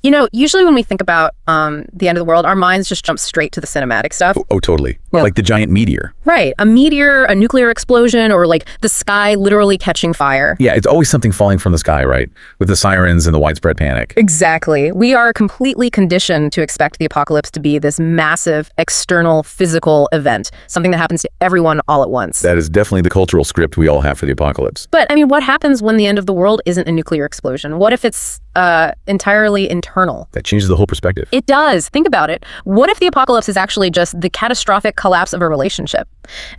You know, usually when we think about the end of the world, our minds just jump straight to the cinematic stuff. Oh, totally. Yeah. Like the giant meteor. Right. A meteor, a nuclear explosion, or like the sky literally catching fire. Yeah, it's always something falling from the sky, right? With the sirens and the widespread panic. Exactly. We are completely conditioned to expect the apocalypse to be this massive, external, physical event, something that happens to everyone all at once. That is definitely the cultural script we all have for the apocalypse. But, I mean, what happens when the end of the world isn't a nuclear explosion? What if it's entirely internal? That changes the whole perspective. It does. Think about it. What if the apocalypse is actually just the catastrophic collapse of a relationship?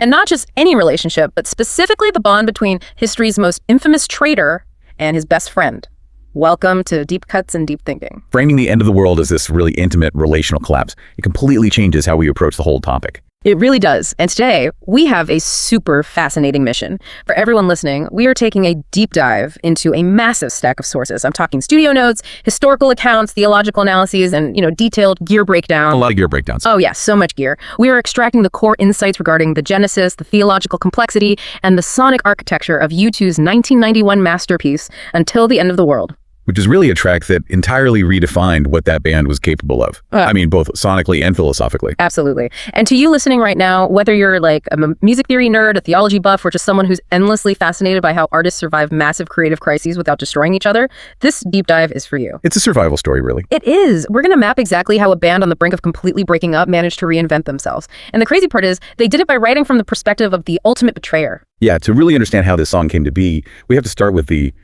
And not just any relationship, but specifically the bond between history's most infamous traitor and his best friend. Welcome to Deep Cuts and Deep Thinking. Framing the end of the world as this really intimate relational collapse, it completely changes how we approach the whole topic. It really does. And today, we have a super fascinating mission. For everyone listening, we are taking a deep dive into a massive stack of sources. I'm talking studio notes, historical accounts, theological analyses, and, detailed gear breakdown. A lot of gear breakdowns. Oh, yeah, so much gear. We are extracting the core insights regarding the genesis, the theological complexity, and the sonic architecture of U2's 1991 masterpiece, Until the End of the World. Which is really a track that entirely redefined what that band was capable of. I mean, both sonically and philosophically. Absolutely. And to you listening right now, whether you're like a music theory nerd, a theology buff, or just someone who's endlessly fascinated by how artists survive massive creative crises without destroying each other, this deep dive is for you. It's a survival story, really. It is. We're going to map exactly how a band on the brink of completely breaking up managed to reinvent themselves. And the crazy part is, they did it by writing from the perspective of the ultimate betrayer. Yeah, to really understand how this song came to be, we have to start with the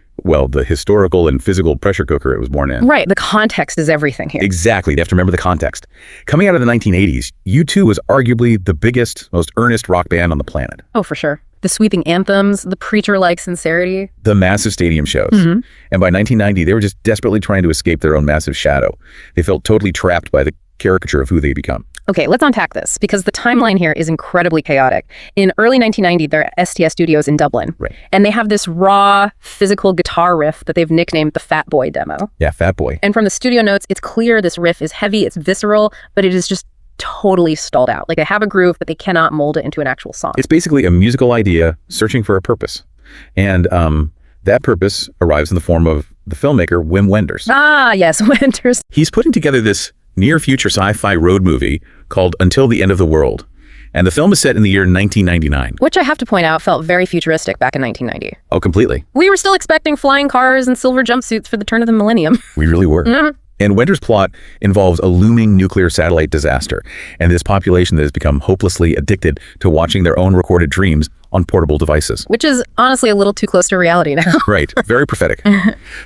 historical and physical pressure cooker it was born in. Right. The context is everything here. Exactly. They have to remember the context. Coming out of the 1980s, U2 was arguably the biggest, most earnest rock band on the planet. Oh, for sure. The sweeping anthems, the preacher-like sincerity. The massive stadium shows. Mm-hmm. And by 1990, they were just desperately trying to escape their own massive shadow. They felt totally trapped by the caricature of who they become. Okay, let's unpack this, because the timeline here is incredibly chaotic. In early 1990, they're at STS Studios in Dublin. Right. And they have this raw, physical guitar riff that they've nicknamed the Fat Boy demo. Yeah, Fat Boy. And from the studio notes, it's clear this riff is heavy, it's visceral, but it is just totally stalled out. Like, they have a groove, but they cannot mold it into an actual song. It's basically a musical idea searching for a purpose. And that purpose arrives in the form of the filmmaker, Wim Wenders. Ah, yes, Wenders. He's putting together this near-future sci-fi road movie called Until the End of the World. And the film is set in the year 1999. Which I have to point out felt very futuristic back in 1990. Oh, completely. We were still expecting flying cars and silver jumpsuits for the turn of the millennium. We really were. Mm-hmm. And Wenders' plot involves a looming nuclear satellite disaster and this population that has become hopelessly addicted to watching their own recorded dreams on portable devices. Which is honestly a little too close to reality now. Right. Very prophetic.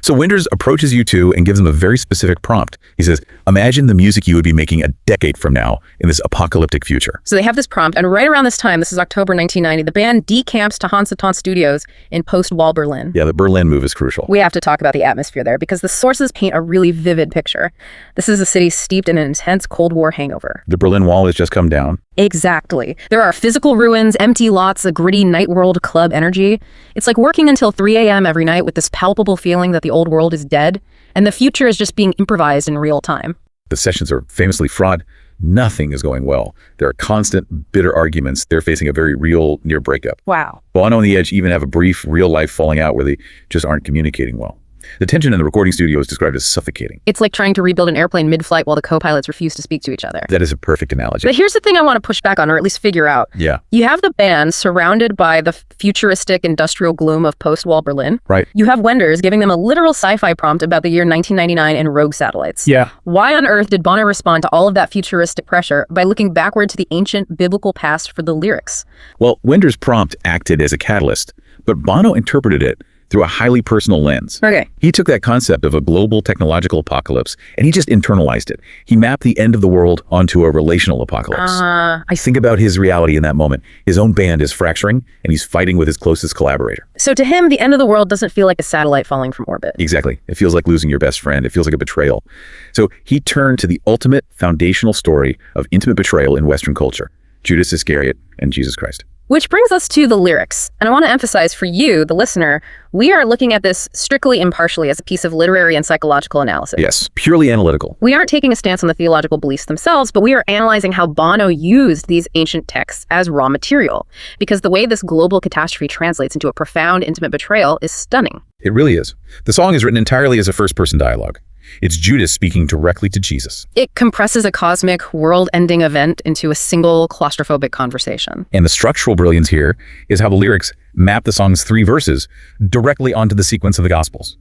So Wenders approaches U2 and gives them a very specific prompt. He says, imagine the music you would be making a decade from now in this apocalyptic future. So they have this prompt, and right around this time, this is October 1990, the band decamps to Hansaton Studios in post-wall Berlin. Yeah, the Berlin move is crucial. We have to talk about the atmosphere there, because the sources paint a really vivid picture. This is a city steeped in an intense Cold War hangover. The Berlin Wall has just come down. Exactly. There are physical ruins, empty lots, a gritty night world club energy. It's like working until 3 a.m. every night with this palpable feeling that the old world is dead, and the future is just being improvised in real time. The sessions are famously fraught. Nothing is going well. There are constant, bitter arguments. They're facing a very real near breakup. Wow. Bono and the Edge even have a brief, real-life falling out where they just aren't communicating well. The tension in the recording studio is described as suffocating. It's like trying to rebuild an airplane mid-flight while the co-pilots refuse to speak to each other. That is a perfect analogy. But here's the thing I want to push back on, or at least figure out. Yeah. You have the band surrounded by the futuristic industrial gloom of post-wall Berlin. Right. You have Wenders giving them a literal sci-fi prompt about the year 1999 and rogue satellites. Yeah. Why on earth did Bono respond to all of that futuristic pressure by looking backward to the ancient biblical past for the lyrics? Well, Wenders' prompt acted as a catalyst, but Bono interpreted it through a highly personal lens. Okay. He took that concept of a global technological apocalypse and he just internalized it. He mapped the end of the world onto a relational apocalypse. I think about his reality in that moment. His own band is fracturing and he's fighting with his closest collaborator. So to him, the end of the world doesn't feel like a satellite falling from orbit. Exactly. It feels like losing your best friend. It feels like a betrayal. So he turned to the ultimate foundational story of intimate betrayal in Western culture, Judas Iscariot and Jesus Christ. Which brings us to the lyrics. And I want to emphasize for you, the listener, we are looking at this strictly impartially as a piece of literary and psychological analysis. Yes, purely analytical. We aren't taking a stance on the theological beliefs themselves, but we are analyzing how Bono used these ancient texts as raw material. Because the way this global catastrophe translates into a profound, intimate betrayal is stunning. It really is. The song is written entirely as a first-person dialogue. It's Judas speaking directly to Jesus. It compresses a cosmic, world-ending event into a single claustrophobic conversation. And the structural brilliance here is how the lyrics map the song's 3 verses directly onto the sequence of the Gospels.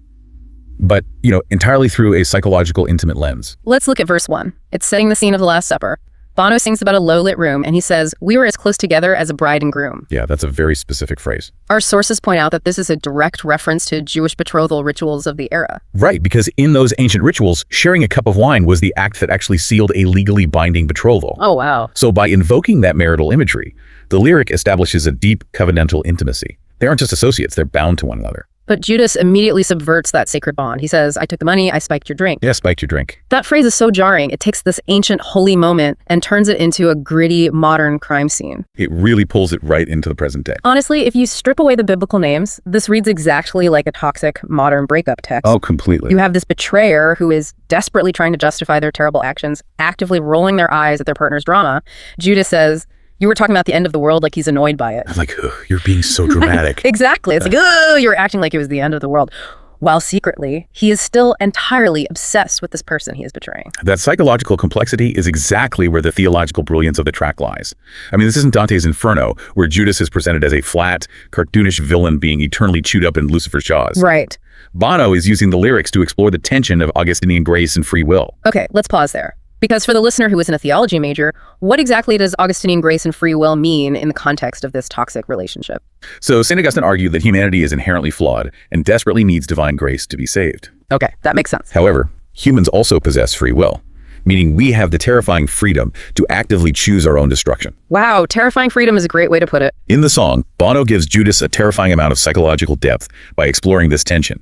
But, entirely through a psychological, intimate lens. Let's look at verse 1. It's setting the scene of the Last Supper. Bono sings about a low-lit room, and he says, "We were as close together as a bride and groom." Yeah, that's a very specific phrase. Our sources point out that this is a direct reference to Jewish betrothal rituals of the era. Right, because in those ancient rituals, sharing a cup of wine was the act that actually sealed a legally binding betrothal. Oh, wow. So by invoking that marital imagery, the lyric establishes a deep covenantal intimacy. They aren't just associates, they're bound to one another. But Judas immediately subverts that sacred bond. He says, "I took the money, I spiked your drink." Yeah, spiked your drink. That phrase is so jarring. It takes this ancient holy moment and turns it into a gritty, modern crime scene. It really pulls it right into the present day. Honestly, if you strip away the biblical names, this reads exactly like a toxic, modern breakup text. Oh, completely. You have this betrayer who is desperately trying to justify their terrible actions, actively rolling their eyes at their partner's drama. Judas says, "You were talking about the end of the world," like he's annoyed by it. I'm like, you're being so dramatic. Exactly. It's like, oh, you're acting like it was the end of the world. While secretly, he is still entirely obsessed with this person he is betraying. That psychological complexity is exactly where the theological brilliance of the track lies. I mean, this isn't Dante's Inferno, where Judas is presented as a flat, cartoonish villain being eternally chewed up in Lucifer's jaws. Right. Bono is using the lyrics to explore the tension of Augustinian grace and free will. Okay, let's pause there. Because for the listener who isn't a theology major, what exactly does Augustinian grace and free will mean in the context of this toxic relationship? So St. Augustine argued that humanity is inherently flawed and desperately needs divine grace to be saved. Okay, that makes sense. However, humans also possess free will, meaning we have the terrifying freedom to actively choose our own destruction. Wow, terrifying freedom is a great way to put it. In the song, Bono gives Judas a terrifying amount of psychological depth by exploring this tension.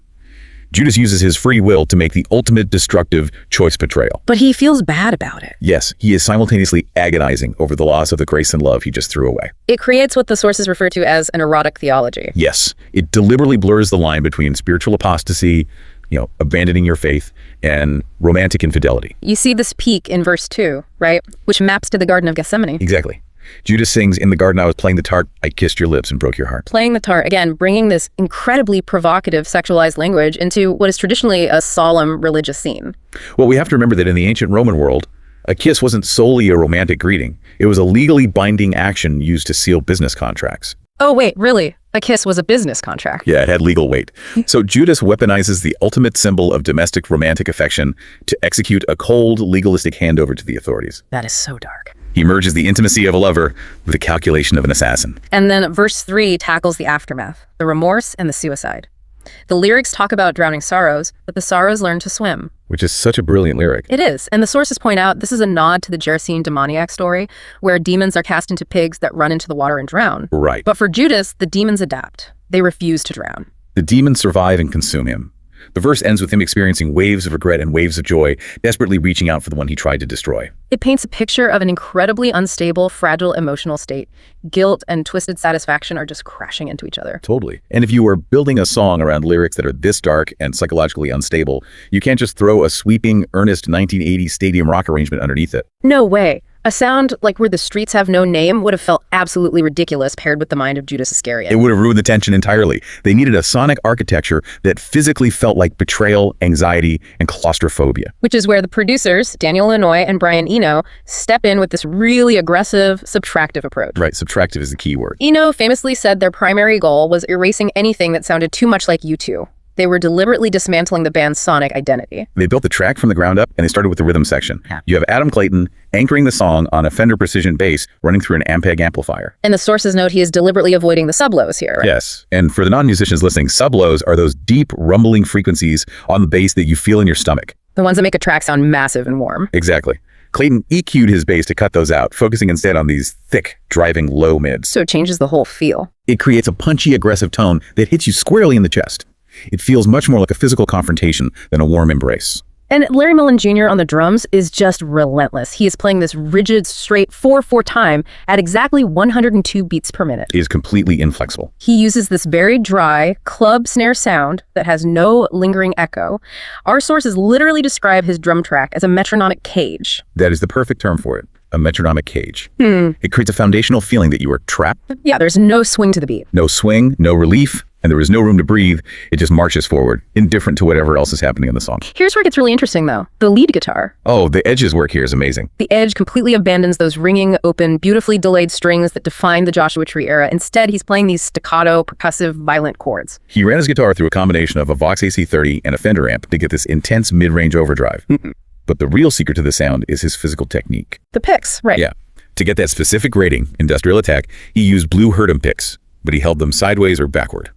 Judas uses his free will to make the ultimate destructive choice betrayal. But he feels bad about it. Yes, he is simultaneously agonizing over the loss of the grace and love he just threw away. It creates what the sources refer to as an erotic theology. Yes, it deliberately blurs the line between spiritual apostasy, abandoning your faith, and romantic infidelity. You see this peak in verse 2, right? Which maps to the Garden of Gethsemane. Exactly. Judas sings, "In the garden I was playing the tart, I kissed your lips and broke your heart." Playing the tart, again, bringing this incredibly provocative sexualized language into what is traditionally a solemn religious scene. Well, we have to remember that in the ancient Roman world, a kiss wasn't solely a romantic greeting. It was a legally binding action used to seal business contracts. Oh, wait, really? A kiss was a business contract? Yeah, it had legal weight. So Judas weaponizes the ultimate symbol of domestic romantic affection to execute a cold, legalistic handover to the authorities. That is so dark. He merges the intimacy of a lover with the calculation of an assassin. And then verse 3 tackles the aftermath, the remorse and the suicide. The lyrics talk about drowning sorrows, but the sorrows learn to swim. Which is such a brilliant lyric. It is, and the sources point out this is a nod to the Gerasene demoniac story, where demons are cast into pigs that run into the water and drown. Right. But for Judas, the demons adapt. They refuse to drown. The demons survive and consume him. The verse ends with him experiencing waves of regret and waves of joy, desperately reaching out for the one he tried to destroy. It paints a picture of an incredibly unstable, fragile emotional state. Guilt and twisted satisfaction are just crashing into each other. Totally. And if you were building a song around lyrics that are this dark and psychologically unstable, you can't just throw a sweeping, earnest 1980s stadium rock arrangement underneath it. No way. A sound like Where the Streets Have No Name would have felt absolutely ridiculous paired with the mind of Judas Iscariot. It would have ruined the tension entirely. They needed a sonic architecture that physically felt like betrayal, anxiety, and claustrophobia. Which is where the producers, Daniel Lanois and Brian Eno, step in with this really aggressive, subtractive approach. Right, subtractive is the key word. Eno famously said their primary goal was erasing anything that sounded too much like U2. They were deliberately dismantling the band's sonic identity. They built the track from the ground up, and they started with the rhythm section. Yeah. You have Adam Clayton anchoring the song on a Fender Precision bass running through an Ampeg amplifier. And the sources note he is deliberately avoiding the sub-lows here, right? Yes, and for the non-musicians listening, sub-lows are those deep, rumbling frequencies on the bass that you feel in your stomach. The ones that make a track sound massive and warm. Exactly. Clayton EQ'd his bass to cut those out, focusing instead on these thick, driving low mids. So it changes the whole feel. It creates a punchy, aggressive tone that hits you squarely in the chest. It feels much more like a physical confrontation than a warm embrace. And Larry Mullen Jr. on the drums is just relentless. He is playing this rigid, straight 4/4 time at exactly 102 beats per minute. He is completely inflexible. He uses this very dry club snare sound that has no lingering echo. Our sources literally describe his drum track as a metronomic cage. That is the perfect term for it. A metronomic cage. It creates a foundational feeling that you are trapped. Yeah, there's no swing to the beat. No swing, no relief, and there is no room to breathe. It just marches forward, indifferent to whatever else is happening in the song. Here's where it gets really interesting, though. The lead guitar. Oh, the Edge's work here is amazing. The Edge completely abandons those ringing, open, beautifully delayed strings that define the Joshua Tree era. Instead, he's playing these staccato, percussive, violent chords. He ran his guitar through a combination of a Vox AC30 and a Fender amp to get this intense mid-range overdrive. But the real secret to the sound is his physical technique. The picks, right. Yeah. To get that specific rating, Industrial Attack, he used blue Herdem picks, but he held them sideways or backward.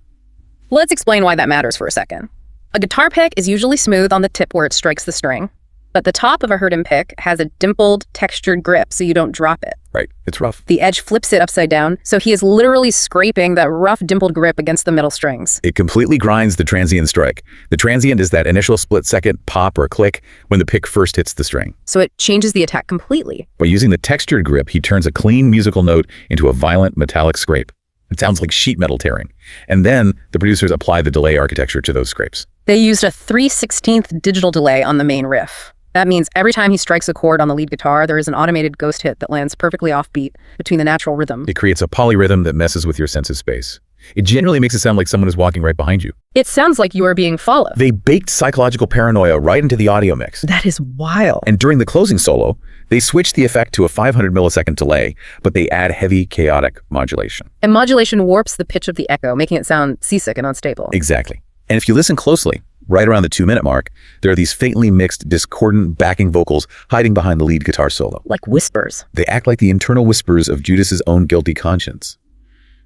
Let's explain why that matters for a second. A guitar pick is usually smooth on the tip where it strikes the string, but the top of a Herdem pick has a dimpled, textured grip so you don't drop it. Right, it's rough. The Edge flips it upside down, so he is literally scraping that rough, dimpled grip against the middle strings. It completely grinds the transient strike. The transient is that initial split-second pop or click when the pick first hits the string. So it changes the attack completely. By using the textured grip, he turns a clean musical note into a violent metallic scrape. It sounds like sheet metal tearing. And then the producers apply the delay architecture to those scrapes. They used a 3/16th digital delay on the main riff. That means every time he strikes a chord on the lead guitar, there is an automated ghost hit that lands perfectly offbeat between the natural rhythm. It creates a polyrhythm that messes with your sense of space. It generally makes it sound like someone is walking right behind you. It sounds like you are being followed. They baked psychological paranoia right into the audio mix. That is wild. And during the closing solo, they switch the effect to a 500 millisecond delay, but they add heavy, chaotic modulation. And modulation warps the pitch of the echo, making it sound seasick and unstable. Exactly. And if you listen closely, right around the 2-minute mark, there are these faintly mixed, discordant backing vocals hiding behind the lead guitar solo. Like whispers. They act like the internal whispers of Judas's own guilty conscience.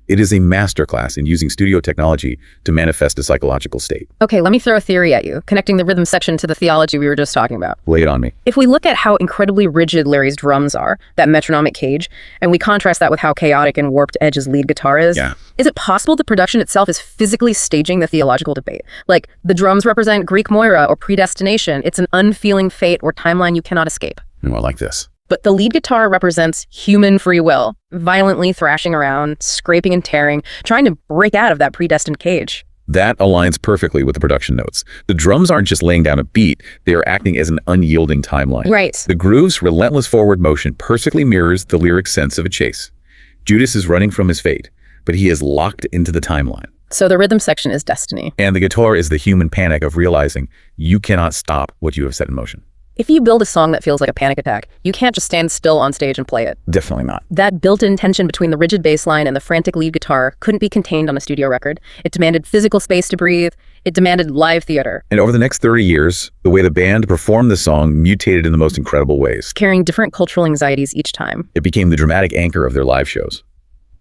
It is a masterclass in using studio technology to manifest a psychological state. Okay, let me throw a theory at you, connecting the rhythm section to the theology we were just talking about. Lay it on me. If we look at how incredibly rigid Larry's drums are, that metronomic cage, and we contrast that with how chaotic and warped Edge's lead guitar is it possible the production itself is physically staging the theological debate? Like, the drums represent Greek Moira or predestination. It's an unfeeling fate or timeline you cannot escape. I like this. But the lead guitar represents human free will, violently thrashing around, scraping and tearing, trying to break out of that predestined cage. That aligns perfectly with the production notes. The drums aren't just laying down a beat, they are acting as an unyielding timeline. Right. The groove's relentless forward motion perfectly mirrors the lyric sense of a chase. Judas is running from his fate, but he is locked into the timeline. So the rhythm section is destiny. And the guitar is the human panic of realizing you cannot stop what you have set in motion. If you build a song that feels like a panic attack, you can't just stand still on stage and play it. Definitely not. That built-in tension between the rigid bass line and the frantic lead guitar couldn't be contained on a studio record. It demanded physical space to breathe. It demanded live theater. And over the next 30 years, the way the band performed the song mutated in the most incredible ways. Carrying different cultural anxieties each time. It became the dramatic anchor of their live shows.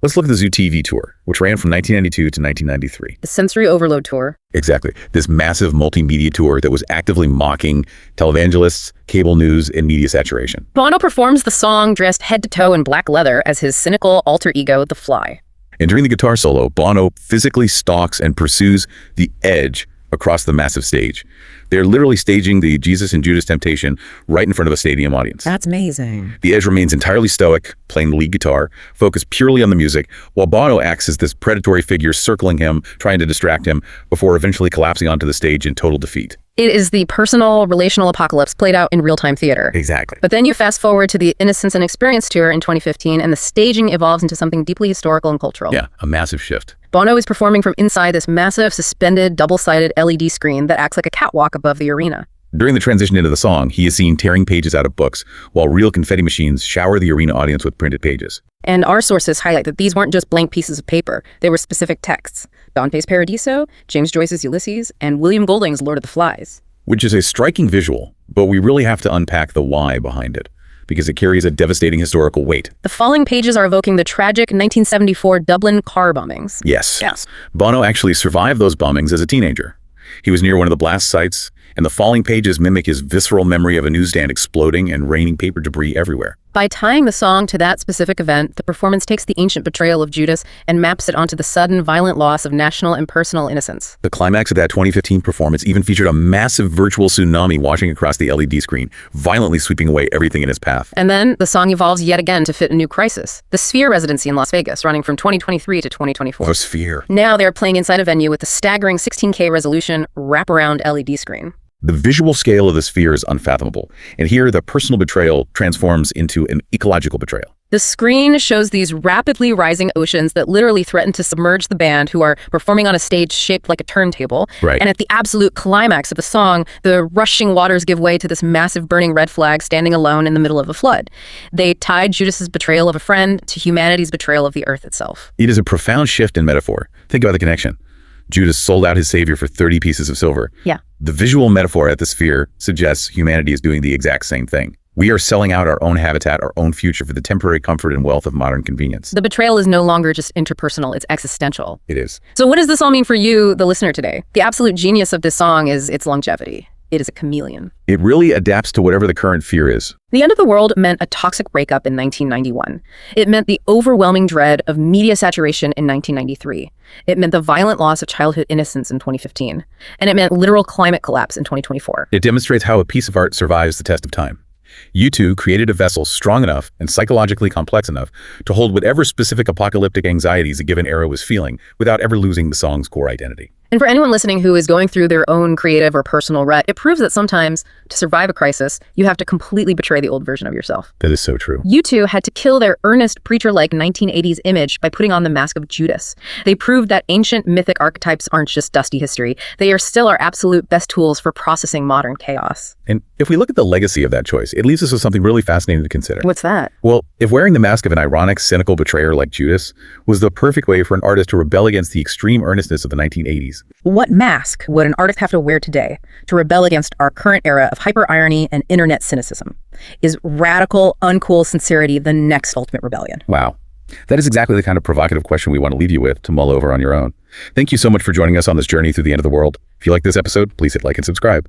Let's look at the Zoo TV tour, which ran from 1992 to 1993. The sensory overload tour. Exactly. This massive multimedia tour that was actively mocking televangelists, cable news, and media saturation. Bono performs the song dressed head to toe in black leather as his cynical alter ego, The Fly. And during the guitar solo, Bono physically stalks and pursues the Edge across the massive stage. They're literally staging the Jesus and Judas temptation right in front of a stadium audience. That's amazing. The Edge remains entirely stoic, playing the lead guitar, focused purely on the music, while Bono acts as this predatory figure circling him, trying to distract him, before eventually collapsing onto the stage in total defeat. It is the personal, relational apocalypse played out in real-time theater. Exactly. But then you fast forward to the Innocence and Experience tour in 2015, and the staging evolves into something deeply historical and cultural. Yeah, a massive shift. Bono is performing from inside this massive, suspended, double-sided LED screen that acts like a catwalk above the arena. During the transition into the song, he is seen tearing pages out of books, while real confetti machines shower the arena audience with printed pages. And our sources highlight that these weren't just blank pieces of paper. They were specific texts. Dante's Paradiso, James Joyce's Ulysses, and William Golding's Lord of the Flies. Which is a striking visual, but we really have to unpack the why behind it, because it carries a devastating historical weight. The falling pages are evoking the tragic 1974 Dublin car bombings. Yes. Bono actually survived those bombings as a teenager. He was near one of the blast sites, and the falling pages mimic his visceral memory of a newsstand exploding and raining paper debris everywhere. By tying the song to that specific event, the performance takes the ancient betrayal of Judas and maps it onto the sudden, violent loss of national and personal innocence. The climax of that 2015 performance even featured a massive virtual tsunami washing across the LED screen, violently sweeping away everything in its path. And then the song evolves yet again to fit a new crisis. The Sphere residency in Las Vegas, running from 2023 to 2024. Oh, Sphere. Now they're playing inside a venue with a staggering 16K resolution wraparound LED screen. The visual scale of the Sphere is unfathomable, and here the personal betrayal transforms into an ecological betrayal. The screen shows these rapidly rising oceans that literally threaten to submerge the band, who are performing on a stage shaped like a turntable. Right. And at the absolute climax of the song, the rushing waters give way to this massive burning red flag standing alone in the middle of a flood. They tied Judas's betrayal of a friend to humanity's betrayal of the earth itself. It is a profound shift in metaphor. Think about the connection. Judas sold out his savior for 30 pieces of silver. Yeah. The visual metaphor at the sphere suggests humanity is doing the exact same thing. We are selling out our own habitat, our own future for the temporary comfort and wealth of modern convenience. The betrayal is no longer just interpersonal, it's existential. It is. So what does this all mean for you, the listener, today? The absolute genius of this song is its longevity. It is a chameleon. It really adapts to whatever the current fear is. The end of the world meant a toxic breakup in 1991. It meant the overwhelming dread of media saturation in 1993. It meant the violent loss of childhood innocence in 2015. And it meant literal climate collapse in 2024. It demonstrates how a piece of art survives the test of time. U2 created a vessel strong enough and psychologically complex enough to hold whatever specific apocalyptic anxieties a given era was feeling without ever losing the song's core identity. And for anyone listening who is going through their own creative or personal rut, it proves that sometimes, to survive a crisis, you have to completely betray the old version of yourself. That is so true. U2 had to kill their earnest, preacher-like 1980s image by putting on the mask of Judas. They proved that ancient mythic archetypes aren't just dusty history. They are still our absolute best tools for processing modern chaos. And if we look at the legacy of that choice, it leaves us with something really fascinating to consider. What's that? Well, if wearing the mask of an ironic, cynical betrayer like Judas was the perfect way for an artist to rebel against the extreme earnestness of the 1980s, what mask would an artist have to wear today to rebel against our current era of hyper-irony and internet cynicism? Is radical, uncool sincerity the next ultimate rebellion? Wow. That is exactly the kind of provocative question we want to leave you with to mull over on your own. Thank you so much for joining us on this journey through the end of the world. If you like this episode, please hit like and subscribe.